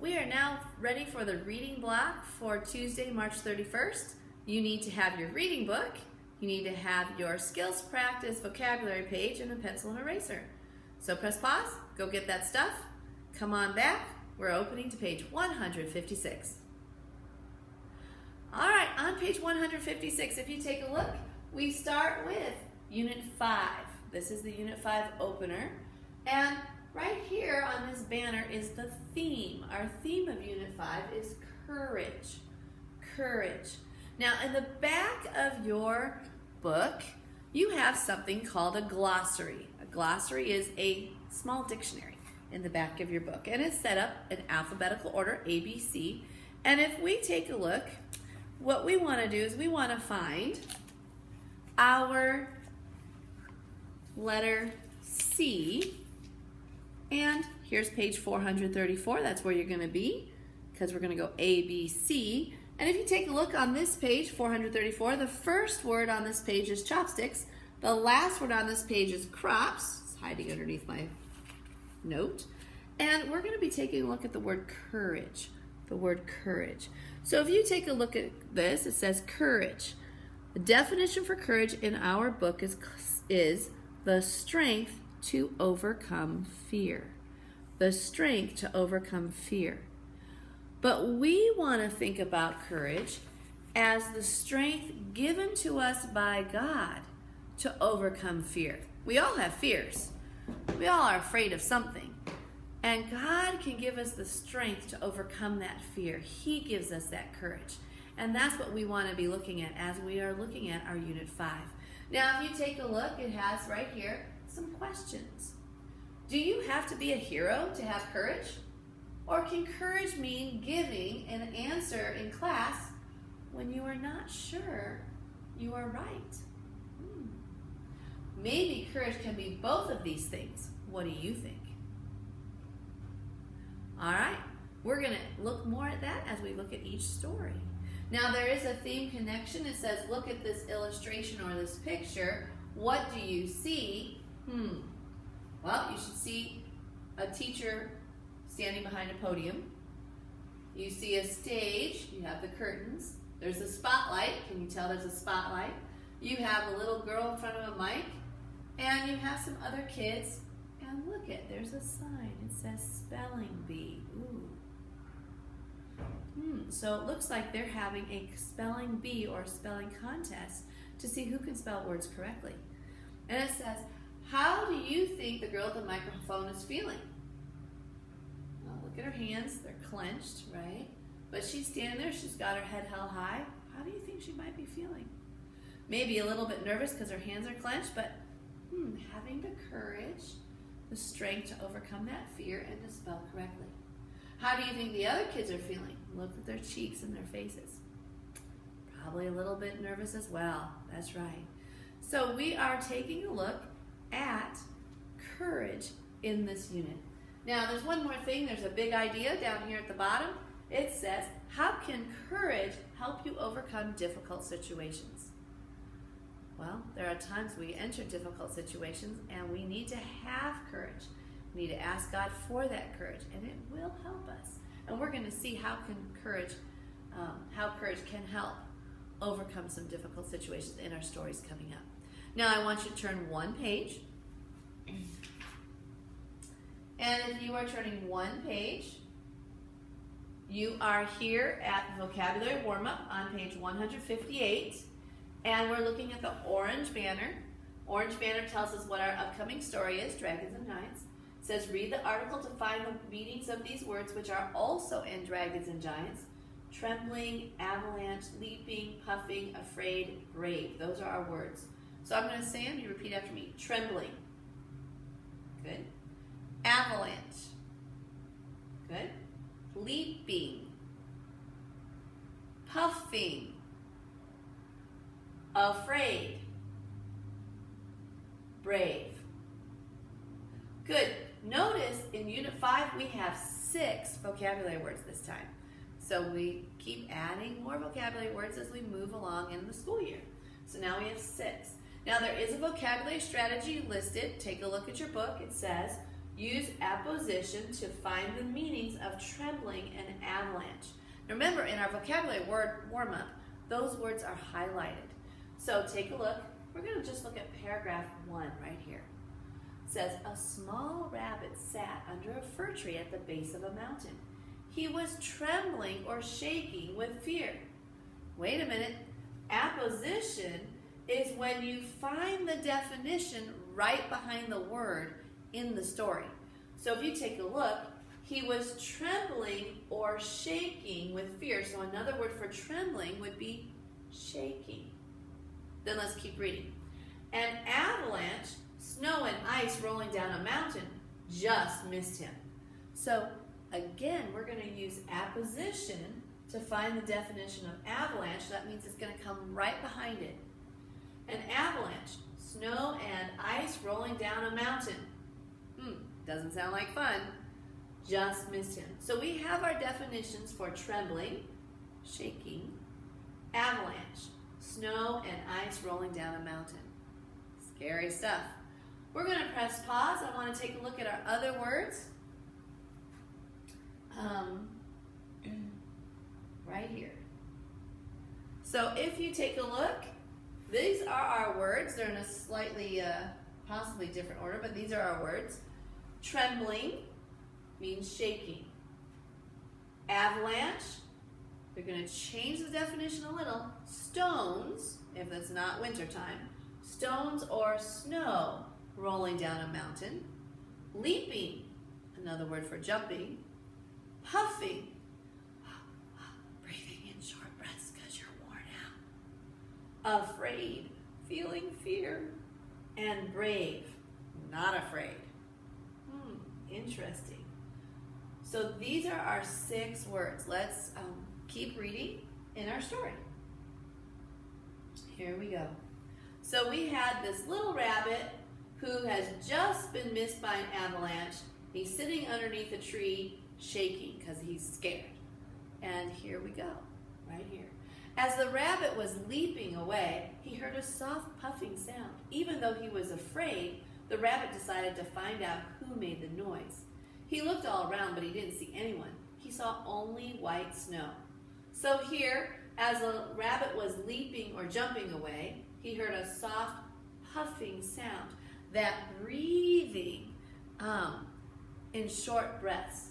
We are now ready for the reading block for Tuesday, March 31st. You need to have your reading book. You need to have your skills practice vocabulary page and a pencil and eraser. So press pause, go get that stuff, come on back. We're opening to page 156. All right, on page 156, if you take a look, we start with Unit 5. This is the Unit 5 opener. And right here on this banner is the theme. Our theme of Unit 5 is courage. Courage. Now, in the back of your book, you have something called a glossary. A glossary is a small dictionary in the back of your book, and it's set up in alphabetical order, A, B, C. And if we take a look, what we want to do is we want to find our letter C, and here's page 434. That's where you're going to be, because we're going to go A, B, C. And if you take a look on this page, 434, the first word on this page is chopsticks. The last word on this page is crops. It's hiding underneath my note. And we're going to be taking a look at the word courage. The word courage. So if you take a look at this, it says courage. The definition for courage in our book is the strength to overcome fear. The strength to overcome fear. But we want to think about courage as the strength given to us by God to overcome fear. We all have fears. We all are afraid of something. And God can give us the strength to overcome that fear. He gives us that courage. And that's what we want to be looking at as we are looking at our Unit 5. Now, if you take a look, it has right here some questions. Do you have to be a hero to have courage? Or can courage mean giving an answer in class when you are not sure you are right? Maybe courage can be both of these things. What do you think? All right, we're going to look more at that as we look at each story. Now, there is a theme connection. It says, look at this illustration or this picture. What do you see? Well, you should see a teacher standing behind a podium. You see a stage. You have the curtains. There's a spotlight. Can you tell there's a spotlight? You have a little girl in front of a mic. And you have some other kids. And look at, there's a sign. It says spelling bee. Ooh. So it looks like they're having a spelling bee or spelling contest to see who can spell words correctly. And it says, how do you think the girl at the microphone is feeling? Well, look at her hands. They're clenched, right? But she's standing there. She's got her head held high. How do you think she might be feeling? Maybe a little bit nervous because her hands are clenched, but having the courage, the strength to overcome that fear and to spell correctly. How do you think the other kids are feeling? Look at their cheeks and their faces. Probably a little bit nervous as well. That's right. So we are taking a look at courage in this unit. Now, there's one more thing. There's a big idea down here at the bottom. It says, how can courage help you overcome difficult situations? Well, there are times we enter difficult situations and we need to have courage. We need to ask God for that courage, and it will help us. And we're going to see how courage can help overcome some difficult situations in our stories coming up. Now, I want you to turn one page. And if you are turning one page, you are here at Vocabulary Warm-Up on page 158. And we're looking at the orange banner. Orange banner tells us what our upcoming story is, Dragons and Giants. It says, read the article to find the meanings of these words, which are also in Dragons and Giants. Trembling, avalanche, leaping, puffing, afraid, brave. Those are our words. So I'm going to say them. You repeat after me. Trembling. Good. Avalanche. Good. Leaping. Puffing. Afraid. Brave. Good. Notice in Unit 5 we have 6 vocabulary words this time. So we keep adding more vocabulary words as we move along in the school year. So now we have 6. Now there is a vocabulary strategy listed. Take a look at your book. It says Use apposition to find the meanings of trembling and avalanche. Now remember, in our vocabulary word warm-up, those words are highlighted. So take a look. We're going to just look at paragraph 1 right here. It says, a small rabbit sat under a fir tree at the base of a mountain. He was trembling or shaking with fear. Wait a minute. Apposition is when you find the definition right behind the word in the story. So if you take a look, he was trembling or shaking with fear. So another word for trembling would be shaking. Then let's keep reading. An avalanche, snow and ice rolling down a mountain, just missed him. So again, we're going to use apposition to find the definition of avalanche. That means it's going to come right behind it. An avalanche, snow and ice rolling down a mountain. Doesn't sound like fun. Just missed him. So we have our definitions for trembling, shaking, avalanche, snow and ice rolling down a mountain. Scary stuff. We're going to press pause. I want to take a look at our other words. Right here. So if you take a look, these are our words. They're in a slightly, possibly different order, but these are our words. Trembling means shaking. Avalanche, they're going to change the definition a little. Stones, if it's not wintertime, stones or snow rolling down a mountain. Leaping, another word for jumping. Puffing, breathing in short breaths because you're worn out. Afraid, feeling fear. And brave, not afraid. Interesting. So these are our 6 words. Let's keep reading in our story. Here we go. So we had this little rabbit who has just been missed by an avalanche. He's sitting underneath a tree shaking because he's scared. And here we go, right here. As the rabbit was leaping away, he heard a soft puffing sound. Even though he was afraid, the rabbit decided to find out who made the noise. He looked all around, but he didn't see anyone. He saw only white snow. So here, as the rabbit was leaping or jumping away, he heard a soft puffing sound. That breathing in short breaths.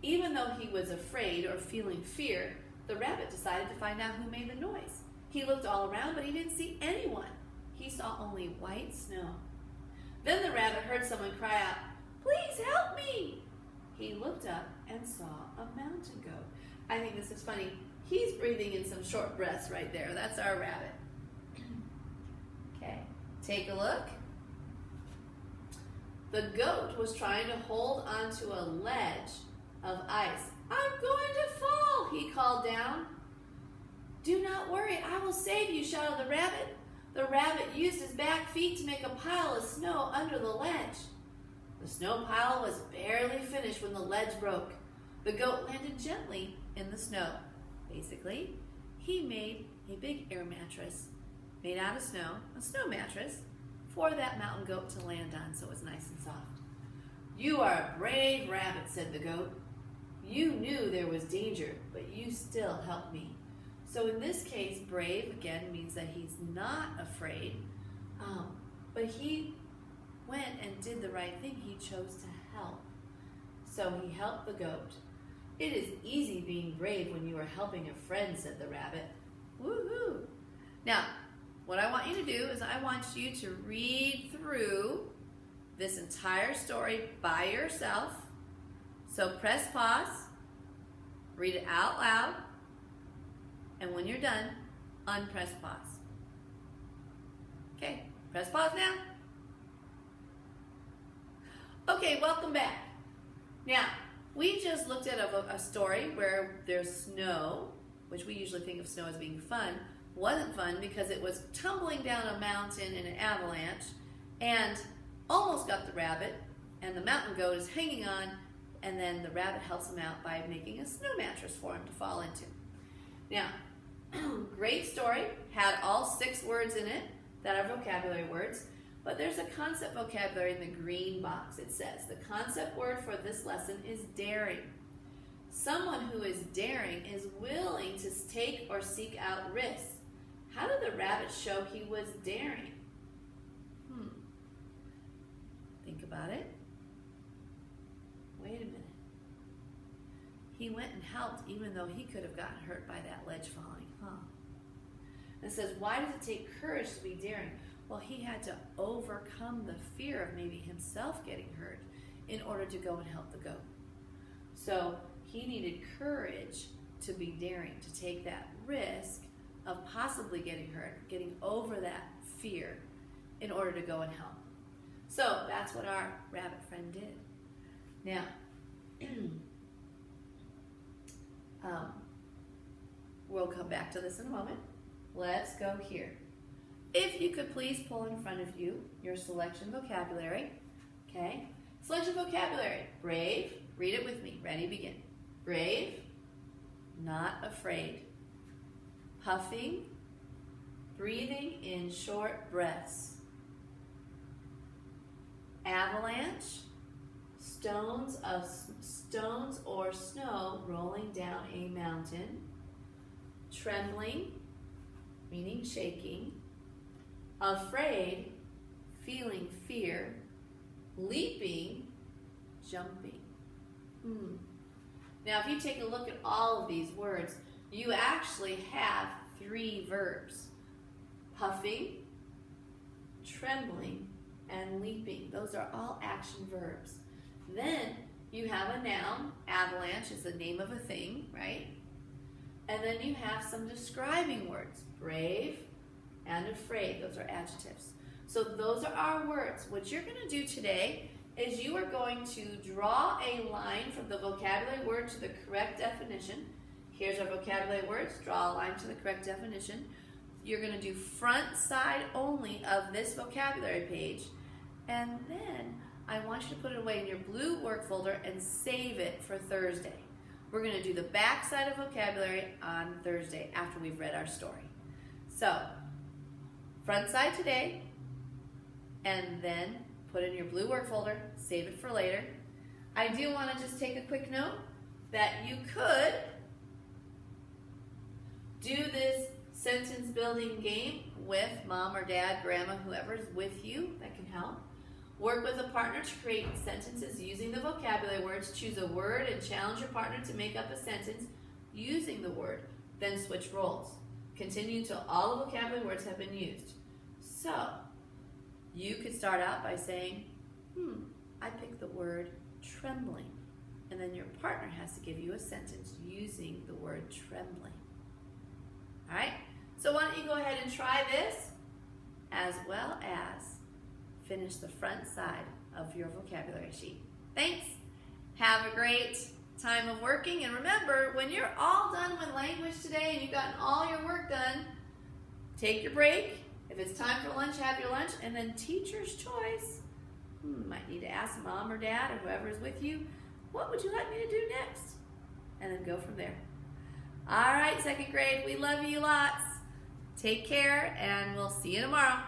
Even though he was afraid or feeling fear, the rabbit decided to find out who made the noise. He looked all around, but he didn't see anyone. He saw only white snow. Then the rabbit heard someone cry out, "Please help me!" He looked up and saw a mountain goat. I think this is funny. He's breathing in some short breaths right there. That's our rabbit. Okay, take a look. The goat was trying to hold onto a ledge of ice. "I'm going to fall," he called down. "Do not worry, I will save you," shouted the rabbit. The rabbit used his back feet to make a pile of snow under the ledge. The snow pile was barely finished when the ledge broke. The goat landed gently in the snow. Basically, he made a big air mattress made out of snow, a snow mattress, for that mountain goat to land on so it was nice and soft. "You are a brave rabbit," said the goat. "You knew there was danger, but you still helped me." So in this case, brave, again, means that he's not afraid, but he went and did the right thing. He chose to help. So he helped the goat. "It is easy being brave when you are helping a friend," said the rabbit. Woohoo! Now, what I want you to do is I want you to read through this entire story by yourself. So press pause, read it out loud, and when you're done, unpress pause. Okay, press pause now. Okay, welcome back. Now, we just looked at a story where there's snow, which we usually think of snow as being fun. Wasn't fun because it was tumbling down a mountain in an avalanche and almost got the rabbit, and the mountain goat is hanging on, and then the rabbit helps him out by making a snow mattress for him to fall into. Now, great story, had all 6 words in it that are vocabulary words. But there's a concept vocabulary in the green box. It says, the concept word for this lesson is daring. Someone who is daring is willing to take or seek out risks. How did the rabbit show he was daring? Think about it. Wait a minute. He went and helped even though he could have gotten hurt by that ledge falling, And it says, why does it take courage to be daring? Well, he had to overcome the fear of maybe himself getting hurt in order to go and help the goat. So he needed courage to be daring, to take that risk of possibly getting hurt, getting over that fear in order to go and help. So that's what our rabbit friend did. Now, we'll come back to this in a moment. Let's go here. If you could please pull in front of you your selection vocabulary. Okay? Selection vocabulary. Brave. Read it with me. Ready, begin. Brave. Not afraid. Puffing. Breathing in short breaths. Avalanche. Stones or snow rolling down a mountain. Trembling, meaning shaking. Afraid, feeling fear. Leaping, jumping. Now, if you take a look at all of these words, you actually have 3 verbs. Puffing, trembling, and leaping. Those are all action verbs. Then you have a noun. Avalanche is the name of a thing, right? And then you have some describing words. Brave and afraid. Those are adjectives. So those are our words. What you're going to do today is you are going to draw a line from the vocabulary word to the correct definition. Here's our vocabulary words. Draw a line to the correct definition. You're going to do front side only of this vocabulary page. And then I want you to put it away in your blue work folder and save it for Thursday. We're going to do the back side of vocabulary on Thursday after we've read our story. So, front side today, and then put in your blue work folder, save it for later. I do want to just take a quick note that you could do this sentence building game with mom or dad, grandma, whoever's with you that can help. Work with a partner to create sentences using the vocabulary words. Choose a word and challenge your partner to make up a sentence using the word. Then switch roles. Continue until all the vocabulary words have been used. So, you could start out by saying, I picked the word trembling. And then your partner has to give you a sentence using the word trembling. All right? So why don't you go ahead and try this as well as finish the front side of your vocabulary sheet. Thanks. Have a great time of working. And remember, when you're all done with language today and you've gotten all your work done, take your break. If it's time for lunch, have your lunch. And then teacher's choice. Might need to ask mom or dad or whoever is with you, what would you like me to do next? And then go from there. All right, second grade, we love you lots. Take care, and we'll see you tomorrow.